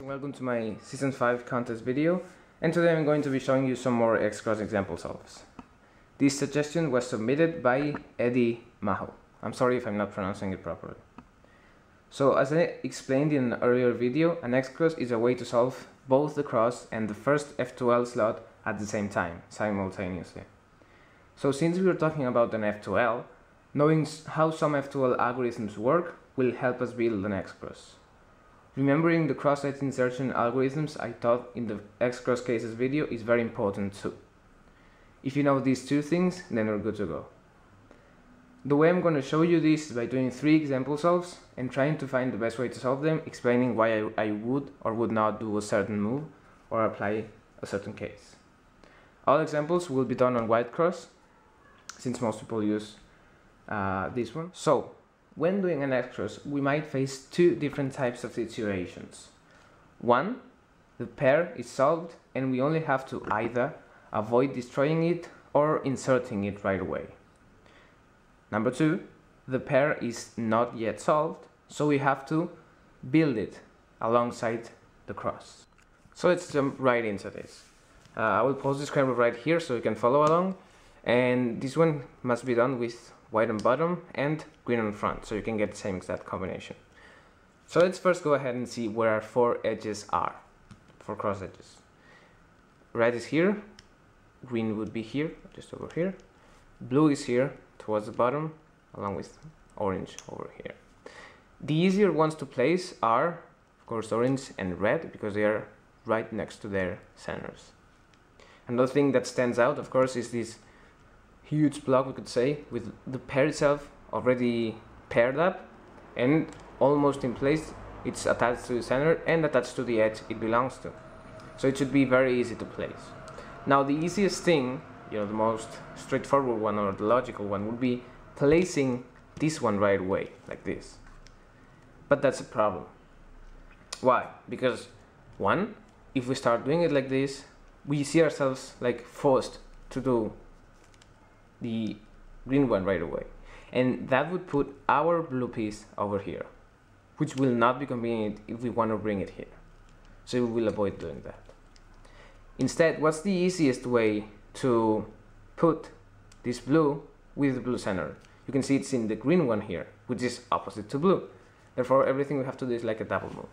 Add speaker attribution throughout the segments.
Speaker 1: and welcome to my Season 5 contest video, and today I'm going to be showing you some more X-Cross example solves. This suggestion was submitted by mahu. I'm sorry if I'm not pronouncing it properly. So as I explained in an earlier video, an X-Cross is a way to solve both the cross and the first F2L slot at the same time, simultaneously. So since we were talking about an F2L, knowing how some F2L algorithms work will help us build an X-Cross. Remembering the cross-edge insertion algorithms I taught in the X-Cross cases video is very important too. If you know these two things, then we're good to go. The way I'm going to show you this is by doing 3 example solves and trying to find the best way to solve them, explaining why I would or would not do a certain move or apply a certain case. All examples will be done on Walkthroughs, since most people use this one. So, when doing an X-Cross, we might face 2 different types of situations. One, the pair is solved and we only have to either avoid destroying it or inserting it right away. Number 2, the pair is not yet solved, so we have to build it alongside the cross. So let's jump right into this. I will post the script right here so you can follow along, and this one must be done with white on bottom and green on front, so you can get the same exact combination. So let's first go ahead and see where our 4 edges are, 4 cross edges. Red is here, green would be here, just over here, blue is here towards the bottom, along with orange over here. The easier ones to place are, of course, orange and red, because they are right next to their centers. Another thing that stands out, of course, is this huge block, we could say, with the pair itself already paired up and almost in place. It's attached to the center and attached to the edge it belongs to, so it should be very easy to place. Now the easiest thing, the most straightforward one or the logical one, would be placing this one right away like this, but that's a problem. Why? Because one, if we start doing it like this, we see ourselves like forced to do the green one right away, and that would put our blue piece over here, which will not be convenient if we want to bring it here, so we will avoid doing that. Instead, what's the easiest way to put this blue with the blue center? You can see it's in the green one here, which is opposite to blue. Therefore, everything we have to do is like a double move.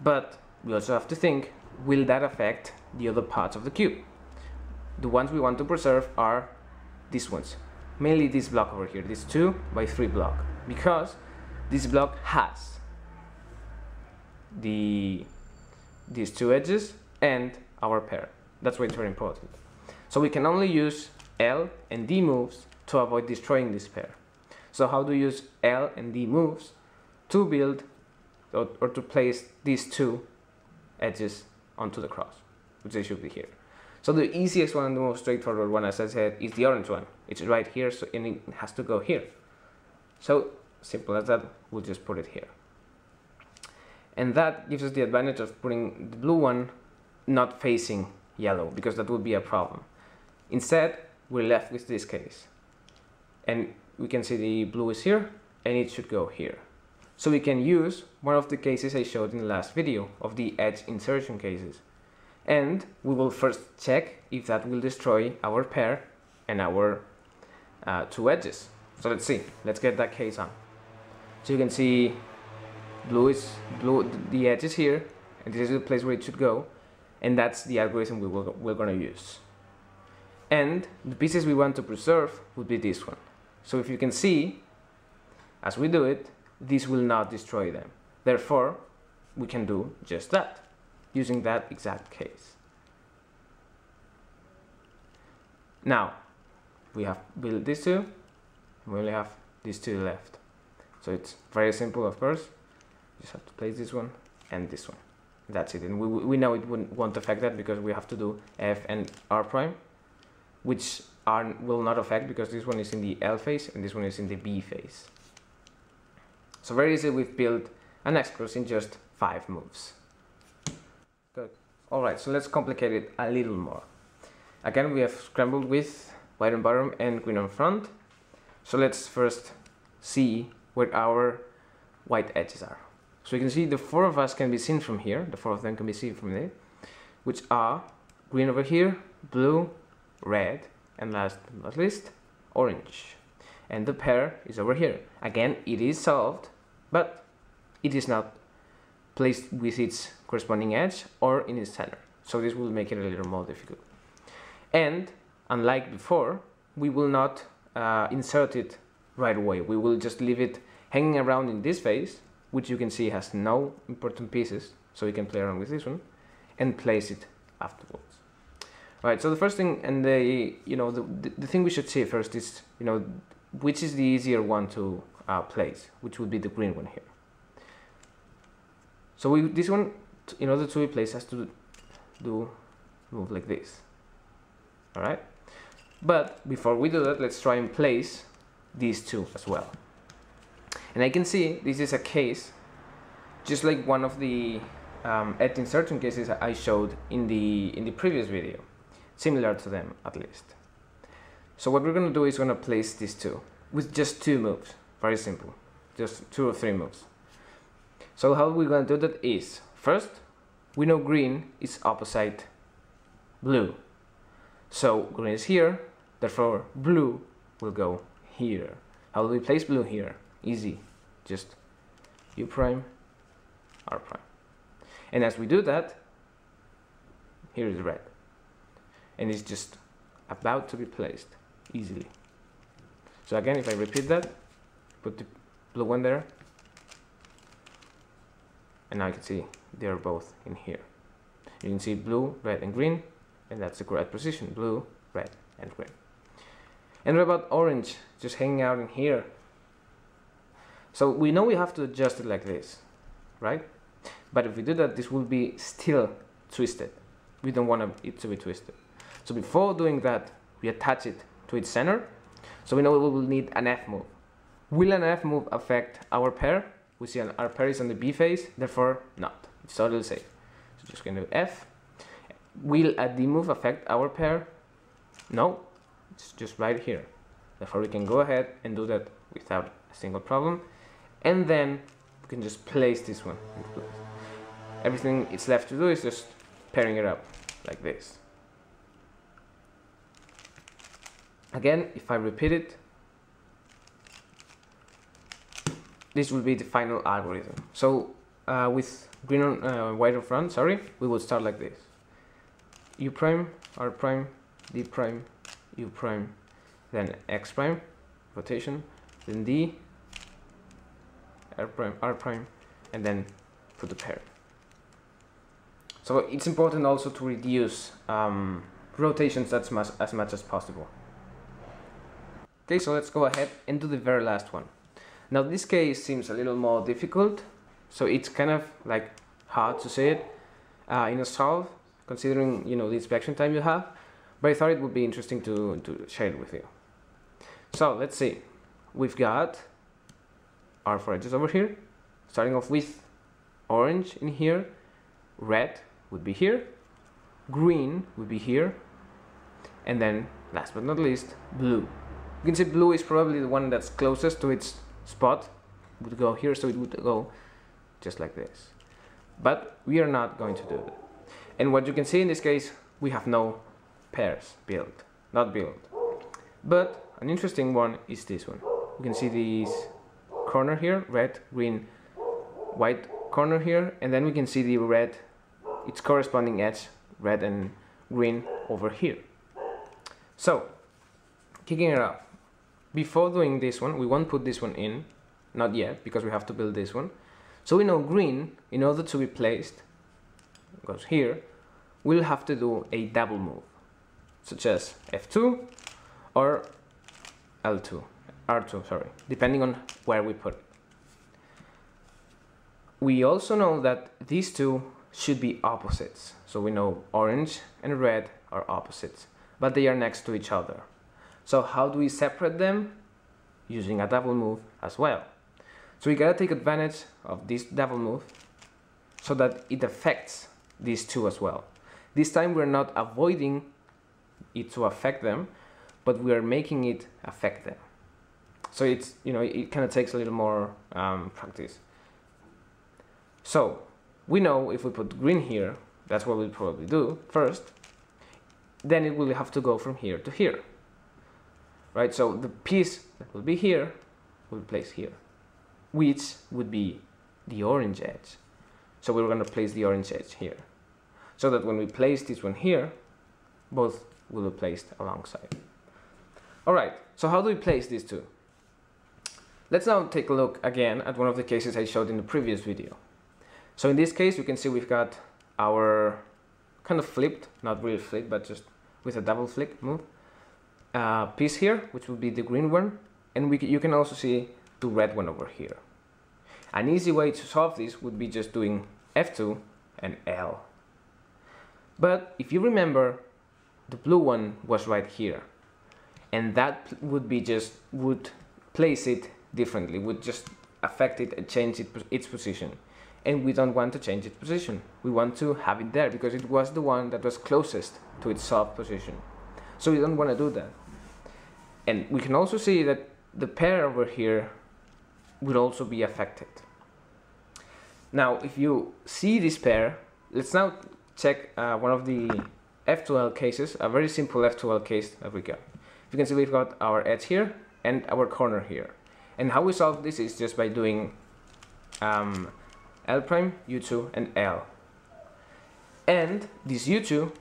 Speaker 1: But we also have to think, will that affect the other parts of the cube? The ones we want to preserve are these ones, mainly this block over here, this 2 by 3 block, because this block has these 2 edges and our pair. That's why it's very important. So we can only use L and D moves to avoid destroying this pair. So how do you use L and D moves to build or to place these 2 edges onto the cross, which they should be here? So the easiest one and the most straightforward one, as I said, is the orange one. It's right here, so and it has to go here. So simple as that, we'll just put it here. And that gives us the advantage of putting the blue one not facing yellow, because that would be a problem. Instead, we're left with this case. And we can see the blue is here, and it should go here. So we can use one of the cases I showed in the last video of the edge insertion cases. And we will first check if that will destroy our pair and our 2 edges. So let's see, let's get that case on. So you can see the edge is here, and this is the place where it should go, and that's the algorithm we're going to use. And the pieces we want to preserve would be this one. So if you can see, as we do it, this will not destroy them. Therefore, we can do just that, using that exact case. Now, we have built these 2, and we only have these 2 left. So it's very simple, of course. You just have to place this one and this one. That's it. And we know it won't affect that because we have to do F and R prime, which will not affect because this one is in the L phase and this one is in the B phase. So very easy, we've built an X-Cross in just 5 moves. Good. Alright, so let's complicate it a little more. Again, we have scrambled with white on bottom and green on front. So let's first see where our white edges are. So you can see the four of us can be seen from here, the four of them can be seen from there, which are green over here, blue, red, and last but not least, orange. And the pair is over here. Again, it is solved, but it is not placed with its corresponding edge or in its center. So this will make it a little more difficult. And unlike before, we will not insert it right away. We will just leave it hanging around in this phase, which you can see has no important pieces, so you can play around with this one, and place it afterwards. Alright, so the first thing, and the thing we should see first is, which is the easier one to place, which would be the green one here. So this one, in order to be placed, has to move like this. Alright, but before we do that, let's try and place these two as well. And I can see this is a case just like one of the edge insertion cases I showed in the previous video, similar to them at least. So what we're going to do is going to place these two with just two moves, very simple, just 2 or 3 moves. So how we're going to do that is, first, we know green is opposite blue, so green is here, therefore blue will go here. How do we place blue here? Easy, just U prime, R prime. And as we do that, here is red. And it's just about to be placed easily. So again, if I repeat that, put the blue one there, and now you can see they're both in here. You can see blue, red, and green, and that's the correct position, blue, red, and green. And what about orange, just hanging out in here? So we know we have to adjust it like this, right? But if we do that, this will be still twisted. We don't want it to be twisted. So before doing that, we attach it to its center. So we know we will need an F move. Will an F move affect our pair? We see our pair is on the B phase, therefore not. It's totally safe. So just gonna do F. Will a D move affect our pair? No, it's just right here. Therefore we can go ahead and do that without a single problem. And then we can just place this one into place. Everything it's left to do is just pairing it up like this. Again, if I repeat it, this will be the final algorithm. So with green on white on front, we will start like this: U prime, R prime, D prime, U prime, then X prime, rotation, then D, R prime, and then put the pair. So it's important also to reduce rotations as much as possible. Okay, so let's go ahead and do the very last one. Now this case seems a little more difficult, so it's kind of like hard to say it in a solve, considering the inspection time you have, but I thought it would be interesting to share it with you. So let's see, we've got our 4 edges over here, starting off with orange in here, red would be here, green would be here, and then last but not least, blue. You can see blue is probably the one that's closest to its spot. It would go here, so it would go just like this. But we are not going to do that. And what you can see in this case, we have no pairs not built. But an interesting one is this one. You can see this corner here, red, green, white corner here, and then we can see the red, its corresponding edge, red and green over here. So, kicking it up. Before doing this one, we won't put this one in, not yet, because we have to build this one. So we know green, in order to be placed, goes here, we'll have to do a double move, such as F2 or L2, R2, sorry, depending on where we put it. We also know that these two should be opposites. So we know orange and red are opposites, but they are next to each other. So how do we separate them? Using a double move as well. So we gotta take advantage of this double move so that it affects these two as well. This time we're not avoiding it to affect them, but we are making it affect them. So it's, it kind of takes a little more practice. So we know if we put green here, that's what we'll probably do first, then it will have to go from here to here, right? So the piece that will be here will place here, which would be the orange edge. So we're going to place the orange edge here, so that when we place this one here, both will be placed alongside. Alright, so how do we place these two? Let's now take a look again at one of the cases I showed in the previous video. So in this case, you can see we've got our kind of flipped, not really flipped, but just with a double flick move, piece here, which would be the green one, and you can also see the red one over here. An easy way to solve this would be just doing F2 and L. But if you remember, the blue one was right here, and that would place it differently, would just affect it and change its position. And we don't want to change its position. We want to have it there because it was the one that was closest to its solved position. So we don't want to do that. And we can also see that the pair over here will also be affected. Now, if you see this pair, let's now check one of the F2L cases, a very simple F2L case that we got. You can see we've got our edge here and our corner here. And how we solve this is just by doing L prime, U2, and L. And this U2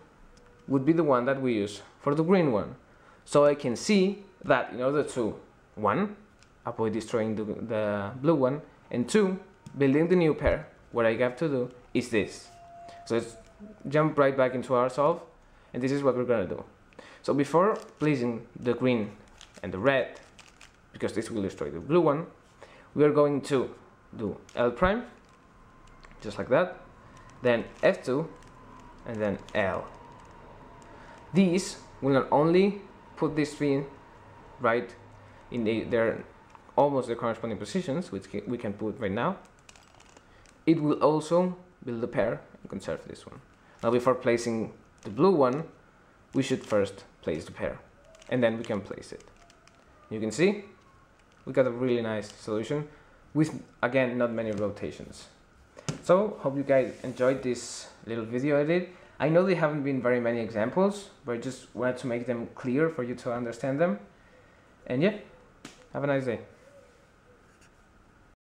Speaker 1: would be the one that we use for the green one. So I can see that in order to, 1, avoid destroying the blue one, and 2, building the new pair, what I have to do is this. So let's jump right back into our solve, and this is what we're going to do. So before placing the green and the red, because this will destroy the blue one, we are going to do L prime, just like that, then F2, and then L. These will not only put these three right in their almost the corresponding positions, which we can put right now, it will also build a pair and conserve this one. Now before placing the blue one, we should first place the pair, and then we can place it. You can see we got a really nice solution with, again, not many rotations. So hope you guys enjoyed this little video I did. I know there haven't been very many examples, but I just wanted to make them clear for you to understand them. And yeah, have a nice day.